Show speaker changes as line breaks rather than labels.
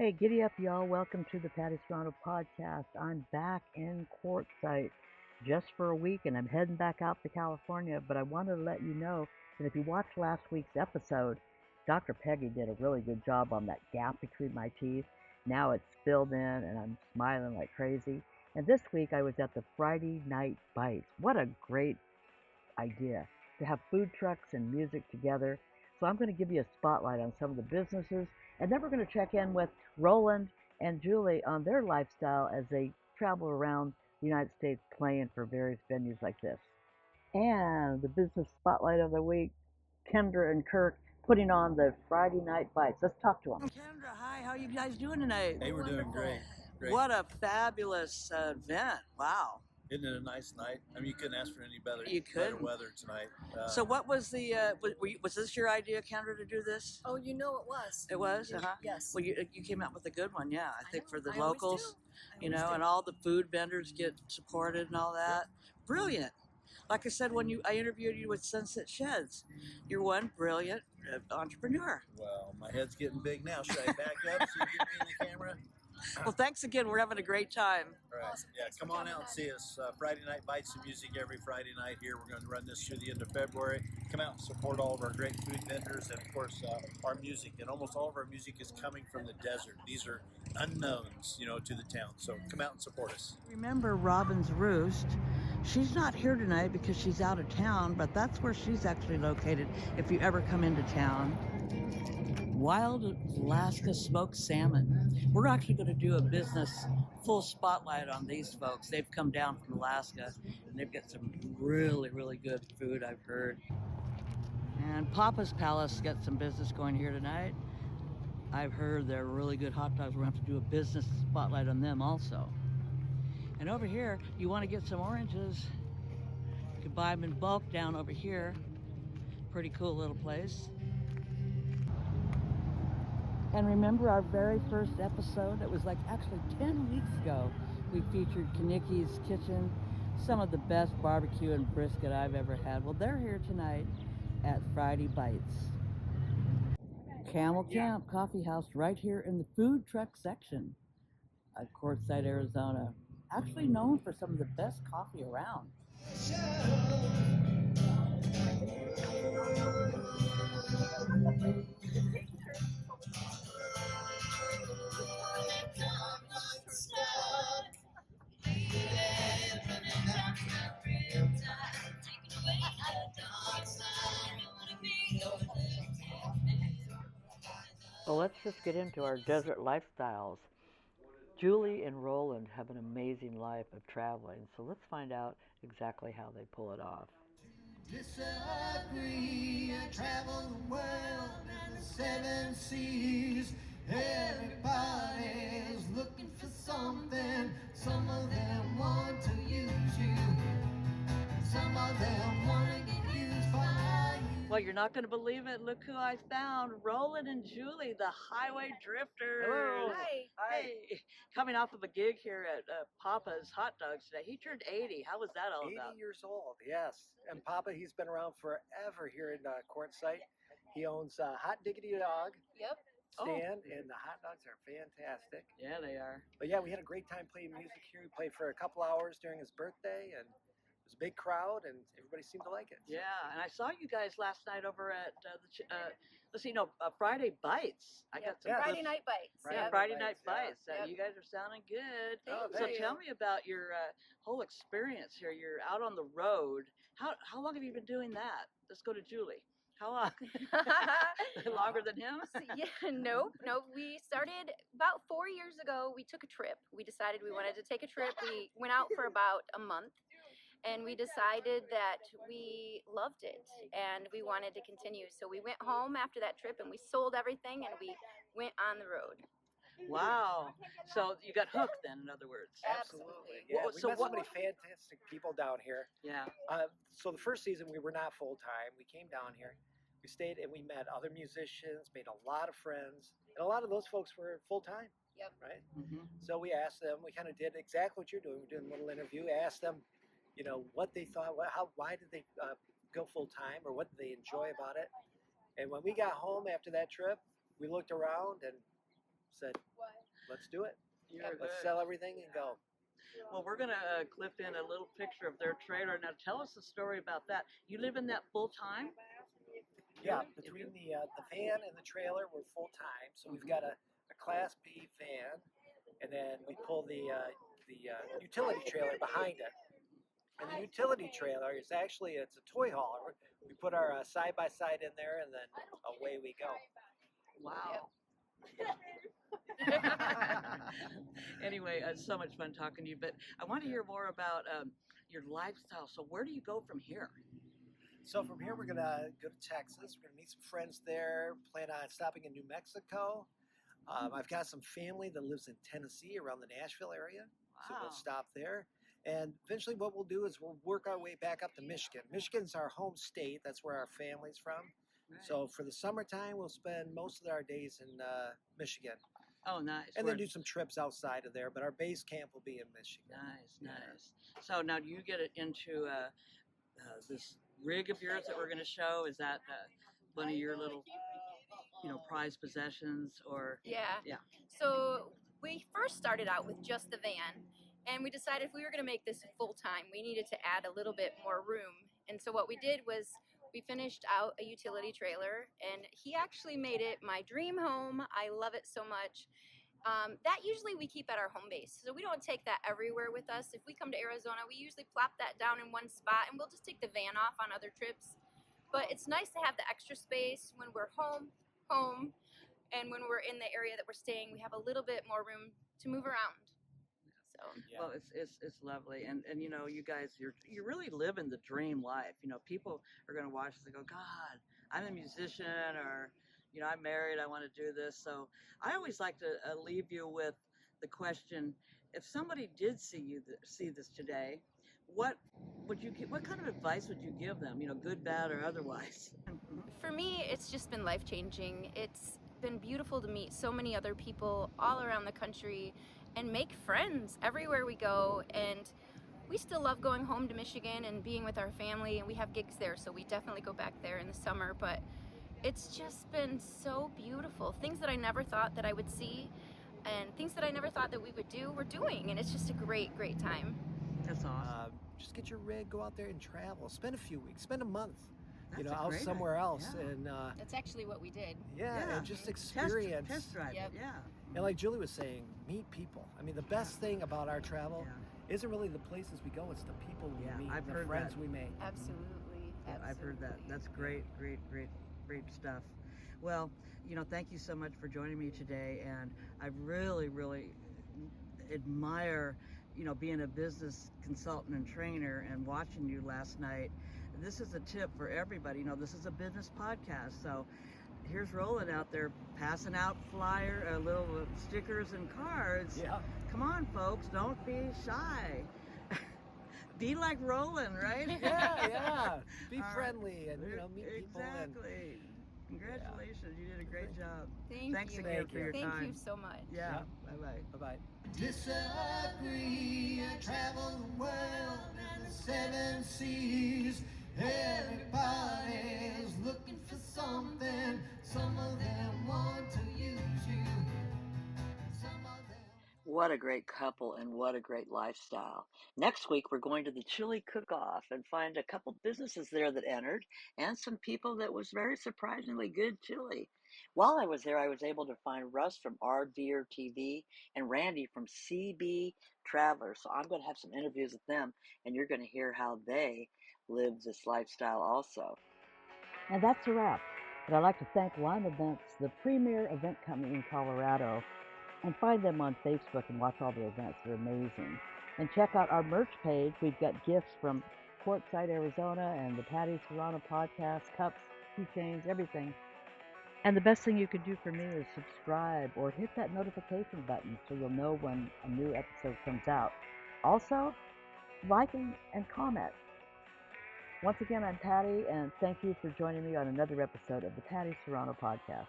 Hey, giddy up, y'all. Welcome to the Patti Serrano podcast. I'm back in Quartzsite just for a week, and I'm heading back out to California. But I wanted to let you know that if you watched last week's episode, Dr. Peggy did a really good job on that gap between my teeth. Now it's filled in, and I'm smiling like crazy. And this week I was at the Friday Night Bites. What a great idea to have food trucks and music together. So I'm going to give you a spotlight on some of the businesses, and then we're going to check in with Roland and Julie on their lifestyle as they travel around the United States playing for various venues like this. And the business spotlight of the week, Kendra and Curt putting on the Friday Night Bites. Let's talk to them.
Kendra, hi, how are you guys doing tonight?
Hey, we're doing great.
What a fabulous event. Wow.
Isn't it a nice night? I mean, you couldn't ask for any better weather tonight.
So what was the, was this your idea, Kendra, to do this?
Oh, you know it was.
It was? Uh-huh.
Yes.
Well, you came out with a good one, yeah. I think
know.
for the
I always
locals,
do.
and all the food vendors get supported and all that. Brilliant. Like I said, when I interviewed you with Sunset Sheds, you're one brilliant entrepreneur.
Well, my head's getting big now. Should I back up so you get me in the camera?
Well, thanks again. We're having a great time.
All right.
Awesome.
Yeah,
Thanks
come
for
on
coming
out and
on.
see us. Friday Night Bites of Music every Friday night here. We're going to run this through the end of February. Come out and support all of our great food vendors and, of course, our music. And almost all of our music is coming from the desert. These are unknowns, to the town. So come out and support us.
Remember Robin's Roost? She's not here tonight because she's out of town, but that's where she's actually located if you ever come into town. Wild Alaska smoked salmon. We're actually going to do a business full spotlight on these folks. They've come down from Alaska and they've got some really, really good food, I've heard. And Papa's Palace got some business going here tonight. I've heard they're really good hot dogs. We're going to have to do a business spotlight on them also. And over here, you want to get some oranges, you can buy them in bulk down over here. Pretty cool little place. And remember our very first episode? It was like actually 10 weeks ago. We featured Kanicki's Kitchen, some of the best barbecue and brisket I've ever had. Well, they're here tonight at Friday Bites. Camel Camp Coffee House right here in the food truck section at Quartzsite, Arizona. Actually known for some of the best coffee around.
Well, let's just get into our desert lifestyles. Julie and Roland have an amazing life of traveling, so let's find out exactly how they pull it off.
Disagree, I travel the world and the seven seas. Everybody's looking for something. Some of them want to use you. Some of them want to get used by you.
Well, you're not going to believe it. Look who I found. Roland and Julie, the Highway Drifters.
Hello. Hi.
Hey, coming off of a gig here at Papa's Hot Dogs today. He turned 80. How was that all
80
about?
years old, yes. And Papa, he's been around forever here in Quartzsite. He owns Hot Diggity Dog
Yep.
stand, and the hot dogs are fantastic.
Yeah, they are.
But yeah, we had a great time playing music here. We played for a couple hours during his birthday, and it was a big crowd, and everybody seemed to like it.
Yeah, and I saw you guys last night over at Friday Bites. I got some
Yeah,
Friday Night Bites.
Friday
Yeah,
Night
Friday
Bites,
Night Bites.
Yep.
You guys are sounding good.
Oh,
So
thank
tell me about your whole experience here. You're out on the road. How long have you been doing that? Let's go to Julie. How long? Longer than him?
Yeah, nope. We started about 4 years ago. We took a trip. We decided we wanted to take a trip. We went out for about a month. And we decided that we loved it and we wanted to continue. So we went home after that trip and we sold everything and we went on the road.
Wow. So you got hooked then, in other words.
Absolutely. Yeah,
Well,
we
so
met so
what-
many fantastic people down here.
Yeah.
So the first season, we were not full-time. We came down here. We stayed and we met other musicians, made a lot of friends. And a lot of those folks were full-time.
Yep.
Right?
Mm-hmm.
So we asked them, we kind of did exactly what you're doing. We did a little interview, asked them, what they thought, why did they go full time, or what did they enjoy about it? And when we got home after that trip, we looked around and said, let's do it.
You're
Let's
good.
sell everything and go.
Well, we're going to clip in a little picture of their trailer. Now, tell us the story about that. You live in that full time?
Yeah, between the van and the trailer, we're full time. So we've got a Class B van, and then we pull the utility trailer behind it. And the utility trailer is actually it's a toy hauler. We put our side by side in there, and then away we go.
Wow. Anyway, it's so much fun talking to you. But I want to hear more about your lifestyle. So where do you go from here?
So from here, we're gonna go to Texas. We're gonna meet some friends there. Plan on stopping in New Mexico. I've got some family that lives in Tennessee, around the Nashville area. So we'll
Wow.
stop there. And eventually, what we'll do is we'll work our way back up to Michigan. Michigan's our home state. That's where our family's from.
Right.
So for the summertime, we'll spend most of our days in Michigan,
Oh, nice.
and then do some trips outside of there. But our base camp will be in Michigan.
Nice,
Yeah.
nice. So now, do you get it into this rig of yours that we're going to show? Is that one of your little, prized possessions, or?
Yeah.
Yeah.
So we first started out with just the van, and we decided if we were going to make this full time, we needed to add a little bit more room. And so what we did was we finished out a utility trailer, and he actually made it my dream home. I love it so much. That usually we keep at our home base, so we don't take that everywhere with us. If we come to Arizona, we usually plop that down in one spot, and we'll just take the van off on other trips. But it's nice to have the extra space when we're home, and when we're in the area that we're staying, we have a little bit more room to move around. So
Well, it's lovely, and you guys, you're really living the dream life. People are going to watch this and go, God, I'm a musician, or I'm married, I want to do this. So I always like to leave you with the question: if somebody did see this today, what what kind of advice would you give them? Good, bad, or otherwise?
for me, it's just been life-changing. It's been beautiful to meet so many other people all around the country and make friends everywhere we go. And we still love going home to Michigan and being with our family, and we have gigs there, so we definitely go back there in the summer. But it's just been so beautiful. Things that I never thought that I would see, and things that I never thought that we would do, we're doing, and it's just a great, great time.
That's awesome.
Just get your rig, go out there and travel. Spend a few weeks, spend a month,
That's a
out
great
somewhere
idea.
else,
Yeah.
and
That's actually what we did.
and just experience.
Test drive
Yep.
it. Yeah.
And like Julie was saying, meet people. I mean, the best thing about our travel isn't really the places we go; it's the people we
Yeah,
meet,
I've
the
heard
friends
that.
we make.
Absolutely.
Yeah, I've heard that. That's great, great, great, great stuff. Well, thank you so much for joining me today, and I really, really admire, being a business consultant and trainer and watching you last night. This is a tip for everybody. This is a business podcast, so here's Roland out there passing out little stickers and cards.
Yeah.
Come on, folks, don't be shy. Be like Roland, right?
Yeah. Be
All right.
friendly and meet people.
Exactly. Congratulations, you did a great job. Thanks
you.
again for your
Thank
time.
you so much.
Yeah.
Yeah.
Bye bye.
Bye bye.
Disagree, I travel the world and the 7 seas. Everybody's looking for something. Some of them want to use you. Some of them.
What a great couple and what a great lifestyle. Next week, we're going to the chili cook-off and find a couple businesses there that entered and some people that was very surprisingly good chili. While I was there, I was able to find Russ from RDR TV and Randy from CB Travelers. So I'm going to have some interviews with them, and you're going to hear how they live this lifestyle also.
And that's a wrap. But I'd like to thank Lime Events, the premier event company in Colorado, and find them on Facebook and watch all their events. They're amazing. And check out our merch page. We've got gifts from Quartzsite, Arizona, and the Patti Serrano podcast, cups, keychains, everything. And the best thing you can do for me is subscribe or hit that notification button so you'll know when a new episode comes out. Also, like and comment. Once again, I'm Patti, and thank you for joining me on another episode of the Patti Serrano podcast.